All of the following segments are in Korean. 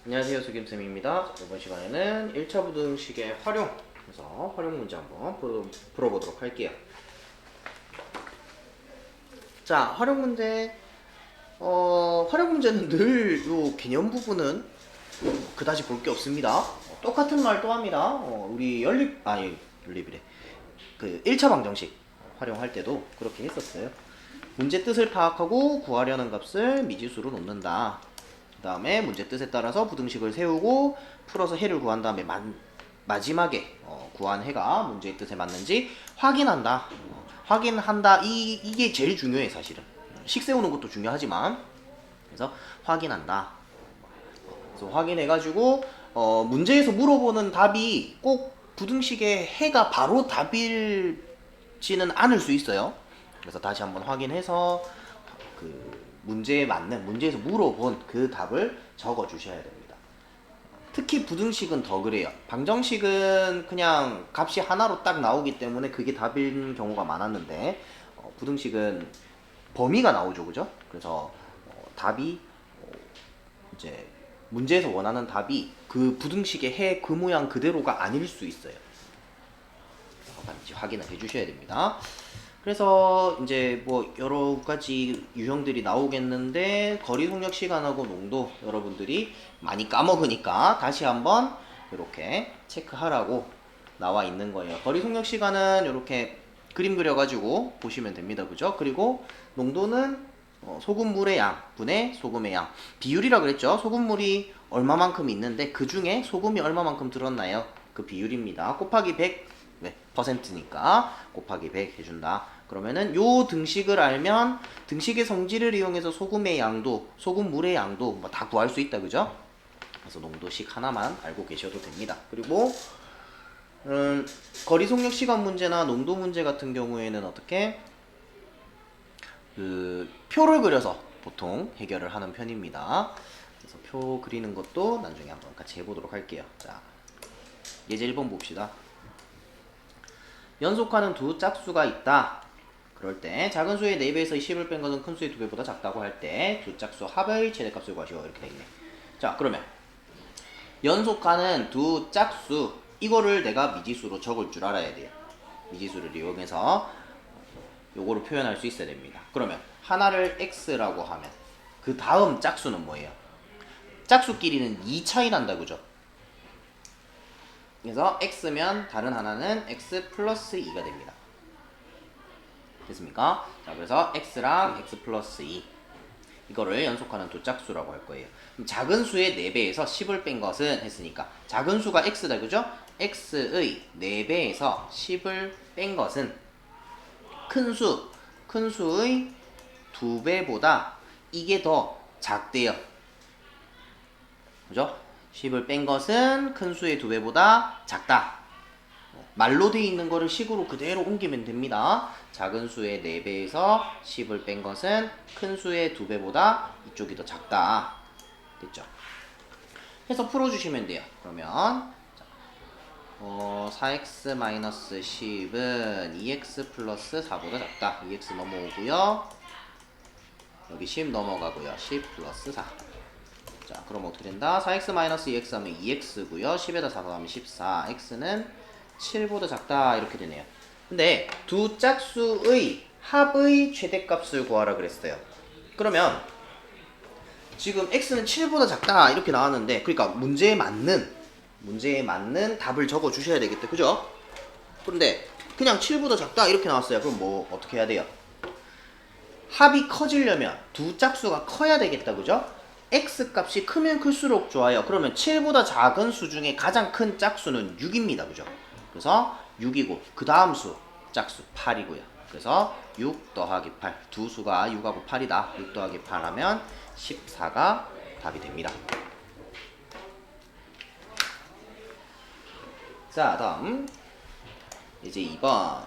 안녕하세요, 수김쌤입니다. 이번 시간에는 1차 부등식의 활용 문제 한번 풀어보도록 할게요. 자, 활용 문제는 늘 요 개념 부분은 그다지 볼 게 없습니다. 똑같은 말 또 합니다. 우리 연립이래. 그 1차 방정식 활용할 때도 그렇게 했었어요. 문제 뜻을 파악하고 구하려는 값을 미지수로 놓는다. 그 다음에 문제 뜻에 따라서 부등식을 세우고 풀어서 해를 구한 다음에 마지막에 구한 해가 문제의 뜻에 맞는지 확인한다. 확인한다. 이게 제일 중요해, 사실은. 식 세우는 것도 중요하지만. 그래서 확인한다. 그래서 확인해가지고 문제에서 물어보는 답이 꼭 부등식의 해가 바로 답일지는 않을 수 있어요. 그래서 다시 한번 확인해서 그 문제에서 물어본 그 답을 적어 주셔야 됩니다. 특히 부등식은 더 그래요. 방정식은 그냥 값이 하나로 딱 나오기 때문에 그게 답인 경우가 많았는데 부등식은 범위가 나오죠, 그죠? 그래서 답이 이제 문제에서 원하는 답이 그 부등식의 해 그 모양 그대로가 아닐 수 있어요. 반드시 확인을 해주셔야 됩니다. 그래서 이제 뭐 여러 가지 유형들이 나오겠는데 거리 속력 시간하고 농도 여러분들이 많이 까먹으니까 다시 한번 이렇게 체크하라고 나와 있는 거예요. 거리 속력 시간은 이렇게 그림 그려가지고 보시면 됩니다. 그죠? 그리고 농도는 소금물의 양 분의 소금의 양 비율이라 그랬죠. 소금물이 얼마만큼 있는데 그 중에 소금이 얼마만큼 들었나요? 그 비율입니다. 곱하기 100 퍼센트니까 곱하기 100 해준다. 그러면은 요 등식을 알면 등식의 성질을 이용해서 소금의 양도 소금물의 양도 뭐 다 구할 수 있다. 그죠? 그래서 농도식 하나만 알고 계셔도 됩니다. 그리고 거리 속력 시간 문제나 농도 문제 같은 경우에는 어떻게 그 표를 그려서 보통 해결을 하는 편입니다. 그래서 표 그리는 것도 나중에 한번 같이 해보도록 할게요. 자, 예제 1번 봅시다. 연속하는 두 짝수가 있다. 그럴 때 작은 수의 4배에서 10을 뺀 것은 큰 수의 2배보다 작다고 할 때 두 짝수 합의 최대값을 구하시오. 이렇게 되겠네. 자, 그러면 연속하는 두 짝수 이거를 내가 미지수로 적을 줄 알아야 돼요. 미지수를 이용해서 요거를 표현할 수 있어야 됩니다. 그러면 하나를 x라고 하면 그 다음 짝수는 뭐예요? 짝수끼리는 2 차이 난다. 그죠? 그래서 x면 다른 하나는 x 플러스 2가 됩니다. 됐습니까? 자, 그래서 x랑 x 플러스 2 이거를 연속하는 두 짝수라고 할 거예요. 그럼 작은 수의 4배에서 10을 뺀 것은 했으니까 작은 수가 x다. 그죠? x의 4배에서 10을 뺀 것은 큰 수의 2배보다 이게 더 작대요. 그죠? 10을 뺀 것은 큰 수의 2배보다 작다. 말로 돼 있는 거를 식으로 그대로 옮기면 됩니다. 작은 수의 4배에서 10을 뺀 것은 큰 수의 2배보다 이쪽이 더 작다. 됐죠? 해서 풀어주시면 돼요. 그러면 4x-10은 2x 플러스 4보다 작다. 2x 넘어오고요. 여기 10 넘어가고요. 10 플러스 4. 자, 그럼 어떻게 된다? 4x-2x 하면 2x고요. 10에다 4 더하면 14. x는 7보다 작다. 이렇게 되네요. 근데 두 짝수의 합의 최대값을 구하라 그랬어요. 그러면 지금 x는 7보다 작다. 이렇게 나왔는데 그러니까 문제에 맞는 답을 적어 주셔야 되겠다. 그죠? 그런데 그냥 7보다 작다. 이렇게 나왔어요. 그럼 뭐 어떻게 해야 돼요? 합이 커지려면 두 짝수가 커야 되겠다. 그죠? x 값이 크면 클수록 좋아요. 그러면 7보다 작은 수 중에 가장 큰 짝수는 6입니다. 그죠? 그래서 6이고 그 다음 수 짝수 8이고요. 그래서 6 더하기 8 두 수가 6하고 8이다. 6 더하기 8 하면 14가 답이 됩니다. 자, 다음 이제 2번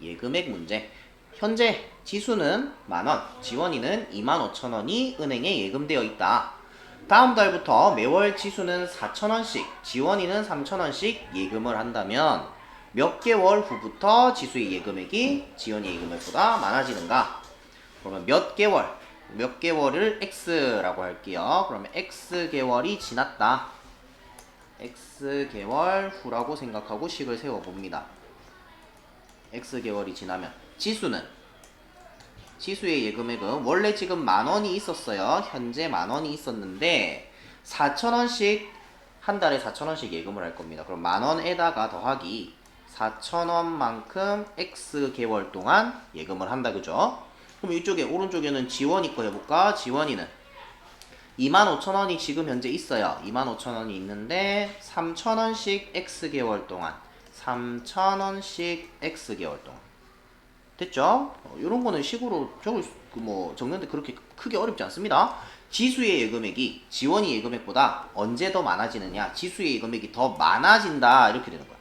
예금액 문제. 현재 지수는 만원, 지원이는 25,000원이 은행에 예금되어 있다. 다음 달부터 매월 지수는 4,000원씩, 지원이는 3,000원씩 예금을 한다면 몇 개월 후부터 지수의 예금액이 지원이 예금액보다 많아지는가? 그러면 몇 개월? 몇 개월을 x라고 할게요. 그러면 x개월이 지났다. x개월 후라고 생각하고 식을 세워봅니다. x개월이 지나면 지수의 예금액은 원래 지금 10,000원이 있었어요. 현재 10,000원이 있었는데 4,000원씩 한 달에 4,000원씩 예금을 할 겁니다. 그럼 10,000원에다가 더하기 4,000원만큼 x개월 동안 예금을 한다. 그죠? 그럼 이쪽에 오른쪽에는 지원이 거 해볼까? 지원이는 25,000원이 지금 현재 있어요. 25,000원이 있는데 3,000원씩 x개월 동안 3,000원씩 x개월 동안 됐죠? 이런 거는 식으로 적는데 그렇게 크게 어렵지 않습니다. 지수의 예금액이 지원이 예금액보다 언제 더 많아지느냐? 지수의 예금액이 더 많아진다. 이렇게 되는 거야.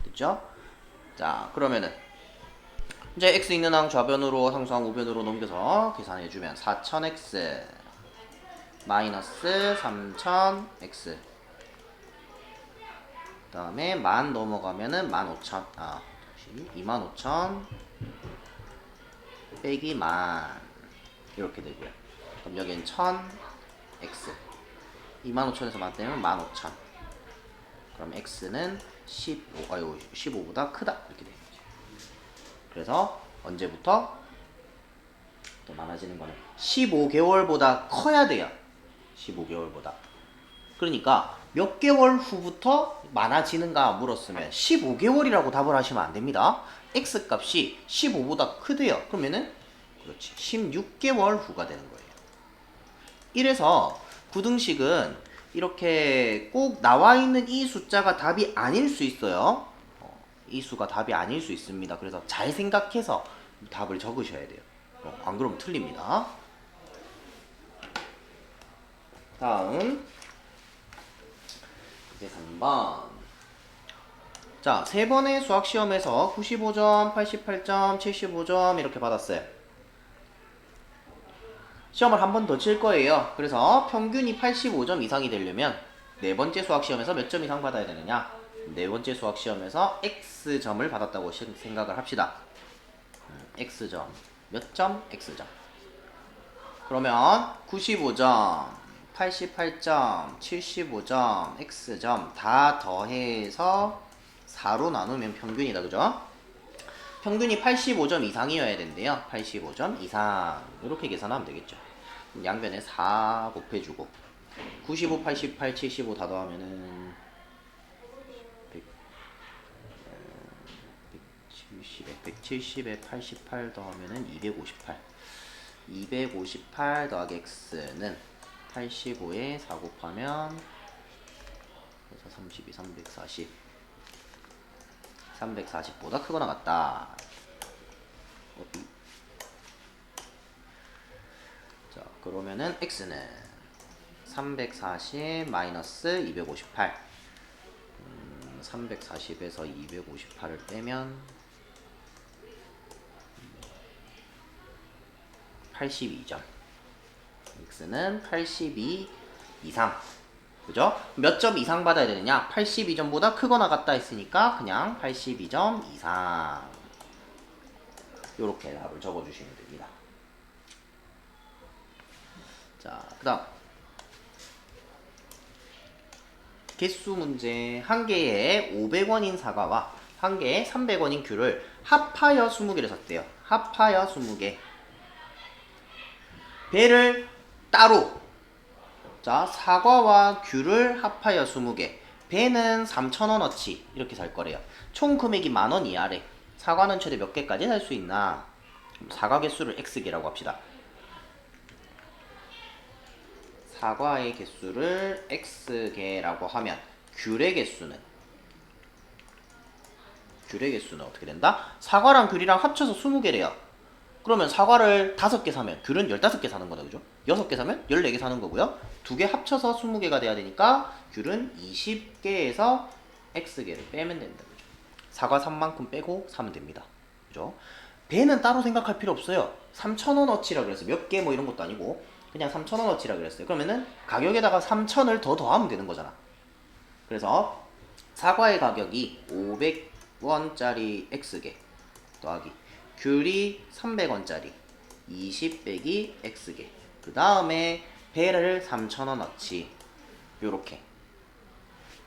됐죠? 자, 그러면은 이제 x 있는 항 좌변으로 상수항 우변으로 넘겨서 계산해주면 4000x 마이너스 3000x 그 다음에 만 넘어가면은 15,000 25,000 빼기 만 이렇게 되고요. 그럼 여기는 1000x 25,000에서 만 떼면 15,000 그럼 x는 15보다 크다 이렇게 되는 거죠. 그래서 언제부터 또 많아지는 거는 15개월보다 커야 돼요. 15개월보다. 그러니까 몇 개월 후부터 많아지는가 물었으면 15개월이라고 답을 하시면 안 됩니다. x 값이 15보다 크대요. 그러면은 그렇지 16개월 후가 되는 거예요. 이래서 부등식은 이렇게 꼭 나와 있는 이 숫자가 답이 아닐 수 있어요. 이 수가 답이 아닐 수 있습니다. 그래서 잘 생각해서 답을 적으셔야 돼요. 안 그러면 틀립니다. 다음 이제 3번. 자, 세 번의 수학 시험에서 95점, 88점, 75점 이렇게 받았어요. 시험을 한 번 더 칠 거예요. 그래서 평균이 85점 이상이 되려면 네 번째 수학 시험에서 몇 점 이상 받아야 되느냐? 네 번째 수학 시험에서 X점을 받았다고 생각을 합시다. X점. 몇 점? X점. 그러면 95점, 88점, 75점, X점 다 더해서 4로 나누면 평균이다. 그죠? 평균이 85점 이상이어야 된대요. 85점 이상. 이렇게 계산하면 되겠죠. 양변에 4 곱해주고 95, 88, 75 다 더하면은 170에 88 더하면은 258. 258 더하기 x는 85에 4 곱하면 그래서 32, 340. 340보다 크거나 같다. 자, 그러면은 x는 340 마이너스 258. 340에서 258을 빼면 82점. x는 82 이상. 그죠? 몇 점 이상 받아야 되느냐? 82점보다 크거나 같다 했으니까 그냥 82점 이상. 요렇게 답을 적어주시면 됩니다. 자, 그 다음 개수 문제. 한 개에 500원인 사과와 한 개에 300원인 귤을 합하여 20개를 샀대요. 합하여 20개. 배를 따로. 자, 사과와 귤을 합하여 20개. 배는 3,000원어치 이렇게 살 거래요. 총 금액이 10,000원 이하래. 사과는 최대 몇 개까지 살 수 있나? 사과 개수를 X개라고 합시다. 사과의 개수를 X개라고 하면 귤의 개수는 어떻게 된다? 사과랑 귤이랑 합쳐서 20개래요. 그러면 사과를 5개 사면 귤은 15개 사는 거다. 그죠? 6개 사면 14개 사는 거고요. 2개 합쳐서 20개가 돼야 되니까 귤은 20개에서 X개를 빼면 된다. 그죠? 사과 산 만큼 빼고 사면 됩니다. 그죠? 배는 따로 생각할 필요 없어요. 3,000원어치라 그랬어요. 몇 개 뭐 이런 것도 아니고 그냥 3,000원어치라 그랬어요. 그러면은 가격에다가 3,000을 더 더하면 되는 거잖아. 그래서 사과의 가격이 500원짜리 X개 더하기 귤이 300원짜리 20 빼기 x개. 그 다음에 배를 3,000원어치 요렇게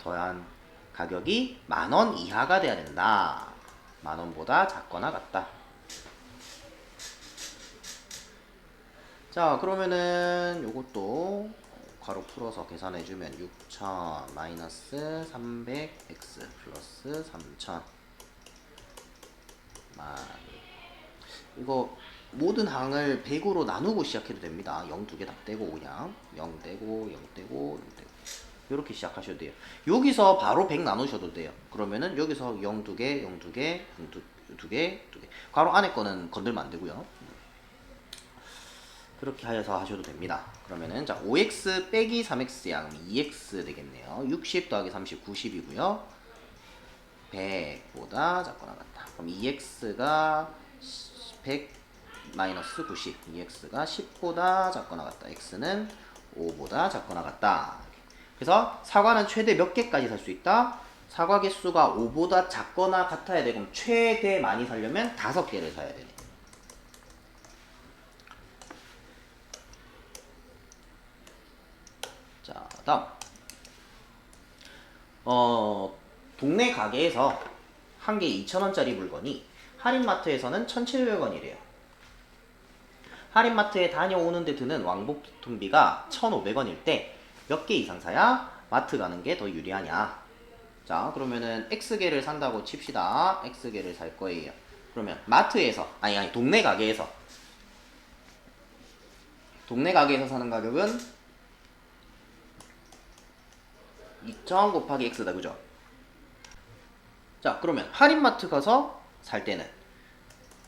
더한 가격이 10,000원 이하가 돼야 된다. 10,000원보다 작거나 같다. 자, 그러면은 요것도 괄호 풀어서 계산해주면 6,000 마이너스 300x 플러스 3,000 이거 모든 항을 100으로 나누고 시작해도 됩니다. 0 두 개 다 떼고 그냥 0 떼고 0 떼고 0 떼고 이렇게 시작하셔도 돼요. 여기서 바로 100 나누셔도 돼요. 그러면은 여기서 0 두 개, 0 두 개, 0 두 개, 두 개. 괄호 안에 거는 건들면 안 되고요. 그렇게 하여서 하셔도 됩니다. 그러면은 자 5x 빼기 3x야. 그럼 2x 되겠네요. 60 더하기 30 90이고요. 100보다 작거나 같다. 그럼 2x가 100 마이너스 90, 2x가 10보다 작거나 같다. x는 5보다 작거나 같다. 그래서 사과는 최대 몇 개까지 살 수 있다? 사과 개수가 5보다 작거나 같아야 돼. 그럼 최대 많이 살려면 5개를 사야 되네. 자, 다음. 동네 가게에서 한 개 2,000원짜리 물건이 할인마트에서는 1,700원이래요. 할인마트에 다녀오는데 드는 왕복 교통비가 1,500원일 때 몇 개 이상 사야 마트 가는 게 더 유리하냐? 자, 그러면은 X개를 산다고 칩시다. X개를 살 거예요. 그러면 마트에서, 아니, 동네 가게에서 사는 가격은 2,000 곱하기 X다, 그죠? 자, 그러면 할인마트 가서 살 때는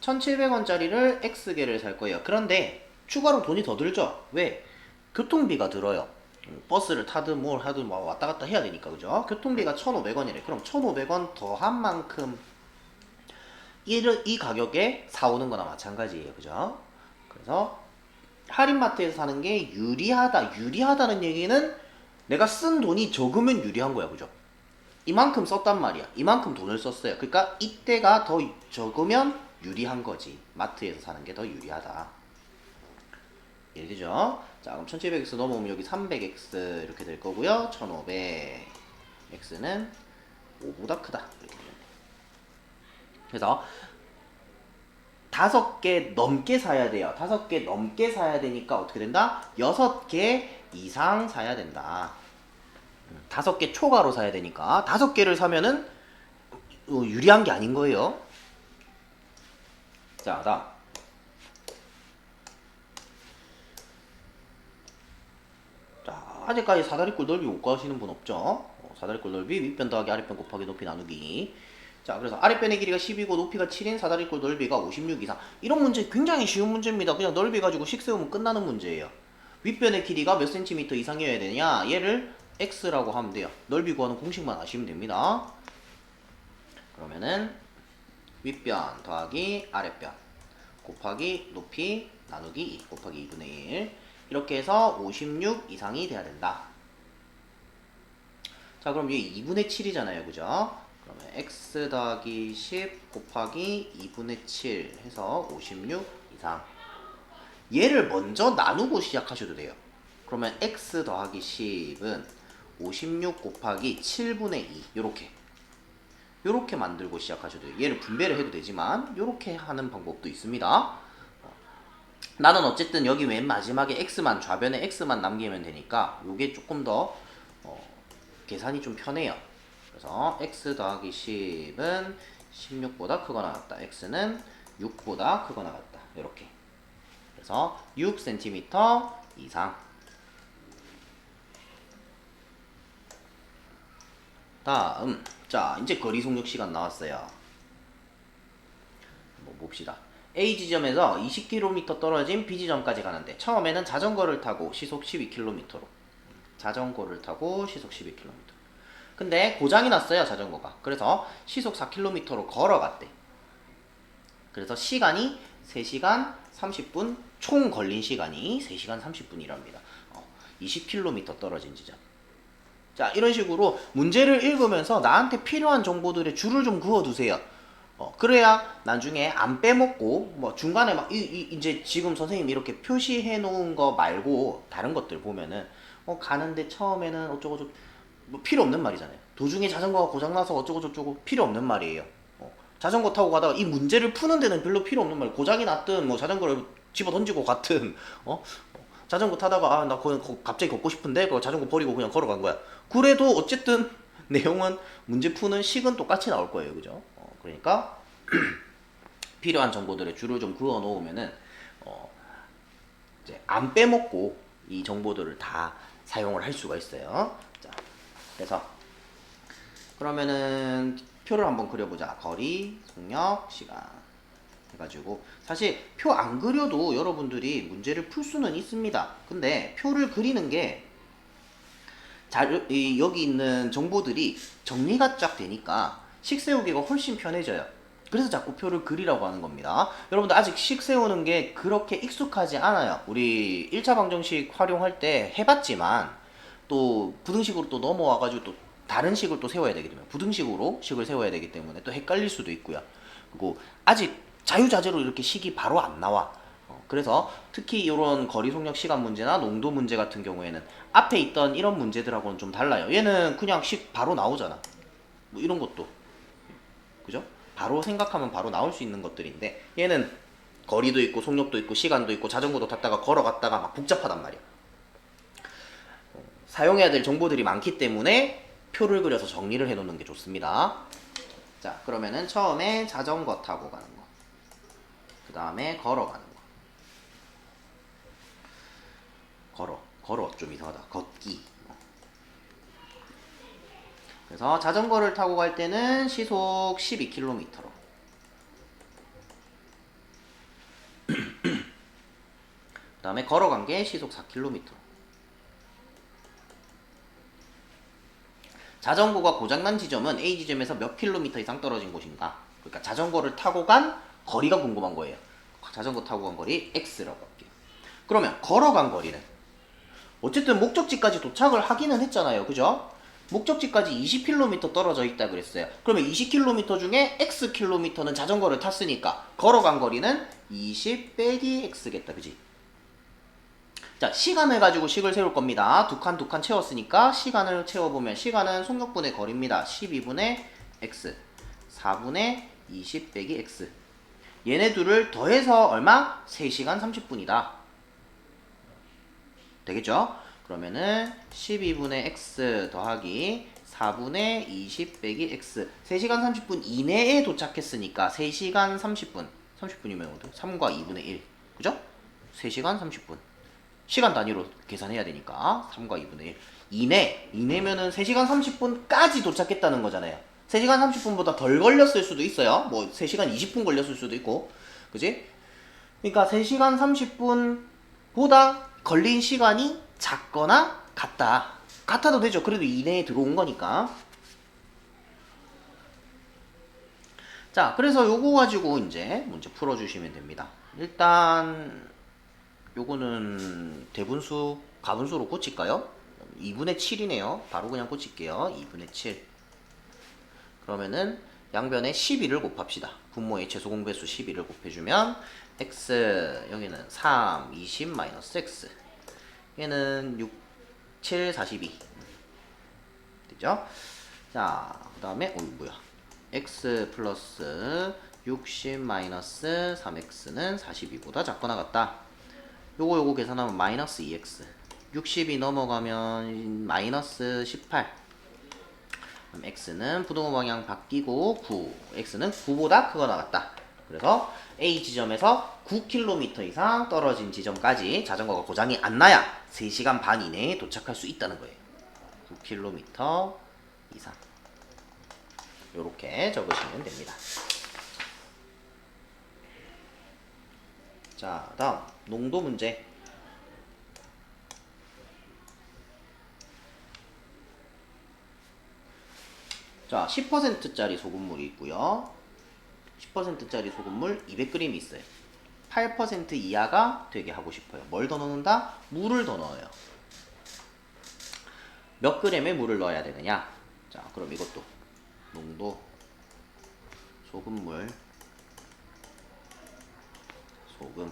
1,700원짜리를 X개를 살 거예요. 그런데 추가로 돈이 더 들죠? 왜? 교통비가 들어요. 버스를 타든 뭘 하든 뭐 왔다 갔다 해야 되니까, 그죠? 교통비가 1,500원이래. 그럼 1,500원 더한 만큼 이 가격에 사오는 거나 마찬가지예요. 그죠? 그래서 할인마트에서 사는 게 유리하다. 유리하다는 얘기는 내가 쓴 돈이 적으면 유리한 거야. 그죠? 이만큼 썼단 말이야. 이만큼 돈을 썼어요. 그러니까 이때가 더 적으면 유리한 거지. 마트에서 사는 게 더 유리하다. 이해되죠? 자, 그럼 1700x 넘어오면 여기 300x 이렇게 될 거고요. 1500x는 5보다 크다. 이렇게 되면 돼. 그래서 5개 넘게 사야 돼요. 5개 넘게 사야 되니까 어떻게 된다? 6개 이상 사야 된다. 5개 초과로 사야 되니까 5개를 사면은 유리한 게 아닌 거예요. 자, 다음. 자, 아직까지 사다리꼴 넓이 못 구하시는 분 없죠? 사다리꼴 넓이 윗변 더하기 아랫변 곱하기 높이 나누기. 자, 그래서 아랫변의 길이가 10이고 높이가 7인 사다리꼴 넓이가 56 이상. 이런 문제 굉장히 쉬운 문제입니다. 그냥 넓이 가지고 식 세우면 끝나는 문제예요. 윗변의 길이가 몇 cm 이상이어야 되냐? 얘를 x라고 하면 돼요. 넓이 구하는 공식만 아시면 됩니다. 그러면은 윗변 더하기 아랫변 곱하기 높이 나누기 2 곱하기 2분의 1 이렇게 해서 56 이상이 돼야 된다. 자, 그럼 이게 2분의 7이잖아요. 그죠? 그러면 x 더하기 10 곱하기 2분의 7 해서 56 이상. 얘를 먼저 나누고 시작하셔도 돼요. 그러면 x 더하기 10은 56 곱하기 7분의 2 요렇게 만들고 시작하셔도 돼요. 얘를 분배를 해도 되지만 요렇게 하는 방법도 있습니다. 나는 어쨌든 여기 맨 마지막에 x만 좌변에 x만 남기면 되니까 요게 조금 더 계산이 좀 편해요. 그래서 x 더하기 10은 16보다 크거나 같다. x는 6보다 크거나 같다. 요렇게. 그래서 6cm 이상. 다음, 자, 이제 거리 속력 시간 나왔어요. 한번 봅시다. A 지점에서 20km 떨어진 B 지점까지 가는데 처음에는 자전거를 타고 시속 12km로 자전거를 타고 시속 12km. 근데 고장이 났어요, 자전거가. 그래서 시속 4km로 걸어갔대. 그래서 시간이 3시간 30분, 총 걸린 시간이 3시간 30분이랍니다. 20km 떨어진 지점. 자, 이런 식으로 문제를 읽으면서 나한테 필요한 정보들의 줄을 좀 그어두세요. 그래야 나중에 안 빼먹고 뭐 중간에 막 이제 지금 선생님이 이렇게 표시해 놓은 거 말고 다른 것들 보면은 가는데 처음에는 어쩌고저쩌고 뭐 필요 없는 말이잖아요. 도중에 자전거가 고장나서 어쩌고저쩌고 필요 없는 말이에요. 자전거 타고 가다가 이 문제를 푸는 데는 별로 필요 없는 말. 고장이 났든 뭐 자전거를 집어 던지고 갔든 자전거 타다가 나 갑자기 걷고 싶은데 그 자전거 버리고 그냥 걸어간 거야. 그래도 어쨌든 내용은 문제 푸는 식은 똑같이 나올 거예요. 그죠? 그러니까 필요한 정보들의 줄을 좀 그어 놓으면은 이제 안 빼먹고 이 정보들을 다 사용을 할 수가 있어요. 자, 그래서 그러면은 표를 한번 그려보자. 거리, 속력, 시간 해가지고 사실 표 안 그려도 여러분들이 문제를 풀 수는 있습니다. 근데 표를 그리는 게 여기 있는 정보들이 정리가 쫙 되니까 식 세우기가 훨씬 편해져요. 그래서 자꾸 표를 그리라고 하는 겁니다. 여러분들 아직 식 세우는 게 그렇게 익숙하지 않아요. 우리 1차 방정식 활용할 때 해봤지만 또 부등식으로 또 넘어와가지고 또 다른 식을 또 세워야 되기 때문에 부등식으로 식을 세워야 되기 때문에 또 헷갈릴 수도 있고요. 그리고 아직 자유자재로 이렇게 식이 바로 안 나와. 그래서 특히 이런 거리 속력 시간 문제나 농도 문제 같은 경우에는 앞에 있던 이런 문제들하고는 좀 달라요. 얘는 그냥 식 바로 나오잖아. 뭐 이런 것도 그죠? 바로 생각하면 바로 나올 수 있는 것들인데 얘는 거리도 있고 속력도 있고 시간도 있고 자전거도 탔다가 걸어갔다가 막 복잡하단 말이야. 사용해야 될 정보들이 많기 때문에 표를 그려서 정리를 해놓는 게 좋습니다. 자, 그러면은 처음에 자전거 타고 가는 거, 그 다음에 걸어가는 거. 걸어 좀 이상하다. 걷기. 그래서 자전거를 타고 갈 때는 시속 12km로. 그 다음에 걸어간 게 시속 4km로. 자전거가 고장난 지점은 A 지점에서 몇 킬로미터 이상 떨어진 곳인가? 그러니까 자전거를 타고 간 거리가 궁금한 거예요. 자전거 타고 간 거리 X라고 할게요. 그러면 걸어간 거리는 어쨌든 목적지까지 도착을 하기는 했잖아요. 그죠? 목적지까지 20km 떨어져 있다 그랬어요. 그러면 20km 중에 X킬로미터는 자전거를 탔으니까 걸어간 거리는 20 빼기 X겠다. 그지? 자, 시간을 가지고 식을 세울 겁니다. 두 칸 채웠으니까 시간을 채워보면 시간은 속력분의 거리입니다. 12분의 X 4분의 20 빼기 X 얘네 둘을 더해서 얼마? 3시간 30분이다. 되겠죠? 그러면은 12분의 X 더하기 4분의 20 빼기 X 3시간 30분 이내에 도착했으니까 3시간 30분 30분이면 3과 2분의 1 그죠? 3시간 30분 시간 단위로 계산해야 되니까 3과 2분의 1 이내면은 3시간 30분까지 도착했다는 거잖아요. 3시간 30분보다 덜 걸렸을 수도 있어요. 뭐 3시간 20분 걸렸을 수도 있고 그지? 그러니까 3시간 30분보다 걸린 시간이 작거나 같아도 되죠. 그래도 이내에 들어온 거니까. 자, 그래서 요거 가지고 이제 문제 풀어주시면 됩니다. 일단 요거는 대분수, 가분수로 꽂힐까요? 2분의 7이네요. 바로 그냥 꽂힐게요. 2분의 7. 그러면은 양변에 12를 곱합시다. 분모의 최소 공배수 12를 곱해주면 x 여기는 3, 20 마이너스 x 얘는 6, 7, 42 되죠? 자, 그 다음에 뭐야 x 플러스 60 마이너스 3x는 42보다 작거나 같다. 요거 계산하면 마이너스 2x 60이 넘어가면 마이너스 18 그럼 x는 부등호 방향 바뀌고 9 x는 9보다 크거나 같다. 그래서 A 지점에서 9km 이상 떨어진 지점까지 자전거가 고장이 안 나야 3시간 반 이내에 도착할 수 있다는 거예요. 9km 이상 요렇게 적으시면 됩니다. 자, 다음 농도 문제. 자, 10%짜리 소금물이 있고요. 10%짜리 소금물 200g이 있어요. 8% 이하가 되게 하고 싶어요. 뭘 더 넣는다? 물을 더 넣어요. 몇 g의 물을 넣어야 되느냐? 자, 그럼 이것도 농도 소금물, 소금.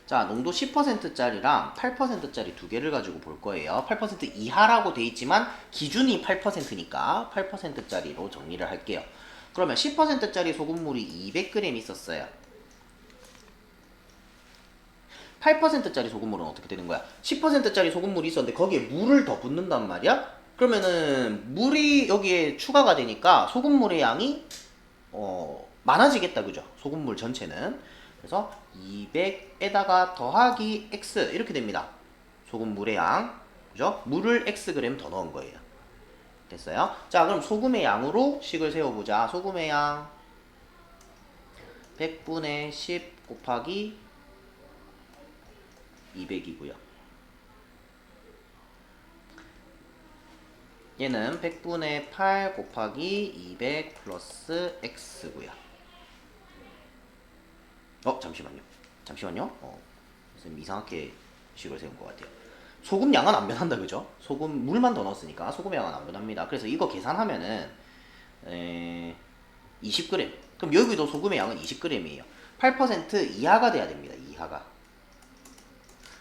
자, 농도 10%짜리랑 8%짜리 두 개를 가지고 볼 거예요. 8% 이하라고 돼 있지만 기준이 8%니까 8%짜리로 정리를 할게요. 그러면 10%짜리 소금물이 200g 있었어요. 8%짜리 소금물은 어떻게 되는 거야? 10%짜리 소금물이 있었는데 거기에 물을 더 붓는단 말이야? 그러면은 물이 여기에 추가가 되니까 소금물의 양이 많아지겠다, 그죠? 소금물 전체는. 그래서 200에다가 더하기 x 이렇게 됩니다. 소금물의 양, 그죠? 물을 xg 더 넣은 거예요. 됐어요? 자, 그럼 소금의 양으로 식을 세워보자. 소금의 양 100분의 10 곱하기 200이고요. 얘는 100분의 8 곱하기 200 플러스 x고요. 잠시만요. 선생님 이상하게 식을 세운 것 같아요. 소금 양은 안 변한다, 그죠? 소금 물만 더 넣었으니까 소금의 양은 안 변합니다. 그래서 이거 계산하면은 20g. 그럼 여기도 소금의 양은 20g이에요. 8% 이하가 돼야 됩니다. 이하가.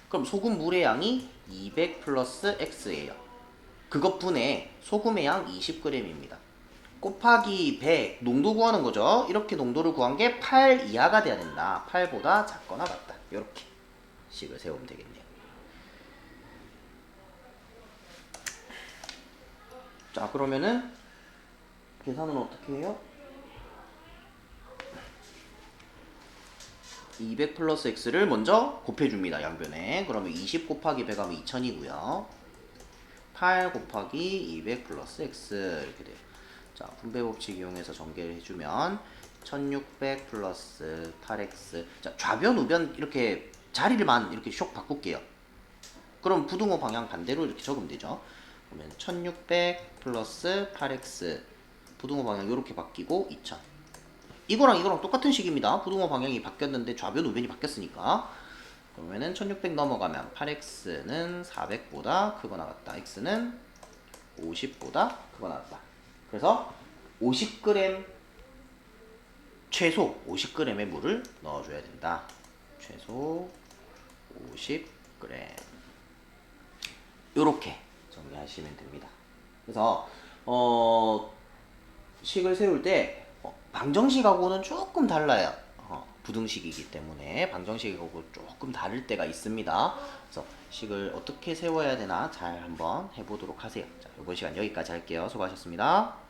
그럼 소금 물의 양이 200 플러스 x예요. 그것분의 소금의 양 20g입니다. 곱하기 100 농도 구하는 거죠. 이렇게 농도를 구한 게 8 이하가 돼야 된다. 8보다 작거나 같다. 이렇게 식을 세우면 되겠네요. 자, 그러면은 계산은 어떻게 해요? 200 플러스 x를 먼저 곱해줍니다. 양변에. 그러면 20 곱하기 100 하면 2000이고요. 8 곱하기 200 플러스 x 이렇게 돼요. 자, 분배 법칙 이용해서 전개를 해주면 1600 플러스 8x. 자, 좌변 우변 이렇게 자리를만 이렇게 쇽 바꿀게요. 그럼 부등호 방향 반대로 이렇게 적으면 되죠. 그러면 1600 플러스 8x 부등호 방향 이렇게 바뀌고 2000. 이거랑 똑같은 식입니다. 부등호 방향이 바뀌었는데 좌변 우변이 바뀌었으니까. 그러면은 1600 넘어가면 8x는 400보다 크거나 같다. x는 50보다 크거나 같다. 그래서 50g 최소 50g의 물을 넣어줘야 된다. 최소 50g 요렇게 정리하시면 됩니다. 그래서 식을 세울 때 방정식하고는 조금 달라요. 부등식이기 때문에 방정식하고 조금 다를 때가 있습니다. 그래서 식을 어떻게 세워야 되나 잘 한번 해보도록 하세요. 자, 이번 시간 여기까지 할게요. 수고하셨습니다.